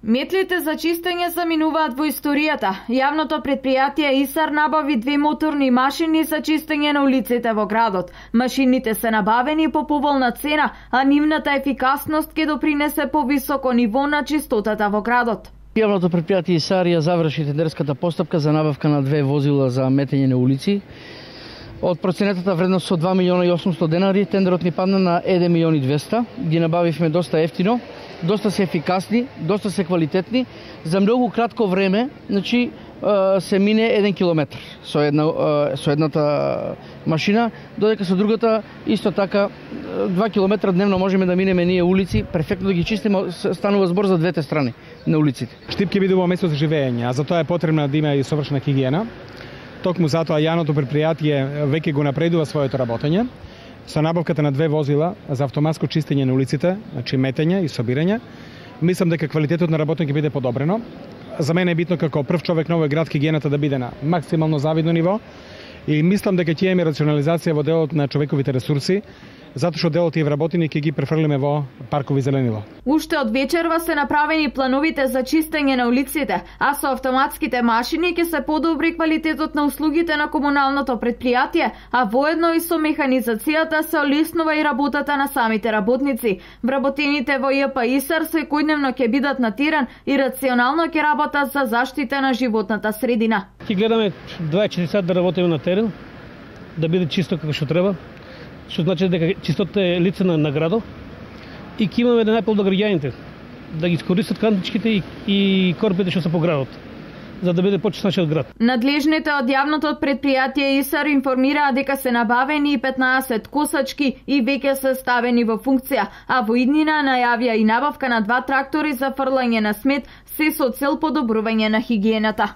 Метлите за чистење заминуваат во историјата. Јавното предпријатие ИСАР набави 2 моторни машини за чистење на улиците во градот. Машините се набавени по поволна цена, а нивната ефикасност ќе допринесе повисоко ниво на чистотата во градот. Јавното предпријатие ИСАР ја заврши тендерската постапка за набавка на 2 возила за метење на улици. Од проценетата вредност од 2 милиона и 800 денари, тендерот ни падна на 1 милион и 200. Ги набавивме доста ефтино, доста се ефикасни, доста се квалитетни. За многу кратко време, значи, се мине 1 километар со едната машина, додека со другата исто така 2 километра дневно можеме да минеме ние улици, перфектно да ги чистиме, станува збор за двете страни на улиците. Штип ќе биде во место за живење, а за тоа е потребна да има и совршена хигиена. Токму затоа јавното предпријатие веќе го напредува своето работење со набавката на 2 возила за автоматско чистење на улиците, значи метење и собирање. Мислам дека квалитетот на работење ќе биде подобрено. За мене е битно како прв човек на овој град хигиената да биде на максимално завидно ниво и мислам дека ќе имаме рационализација во делот на човековите ресурси, затоа што дел од тие вработени ќе ги префрлиме во паркови зеленило. Уште од вечерва се направени плановите за чистење на улиците, а со автоматските машини ќе се подобри квалитетот на услугите на комуналното предпријатие, а воедно и со механизацијата се олеснува и работата на самите работници. Вработените во ЈП ИСАР секојдневно ќе бидат на терен и рационално ќе работат за заштита на животната средина. Ќе гледаме 24 сати да работиме на терен, да биде чисто како што треба. Што значи дека чистотата е лице на градот и ќе имаме да најпол до граѓаните да ги искористат кантичките и корпите што се по градот, за да биде почист нашиот град. Надлежните од јавното предпријатие ИСАР информираа дека се набавени 15 косачки и веќе се ставени во функција, а во иднина најавија и набавка на 2 трактори за фрлање на смет, се со цел подобрување на хигиената.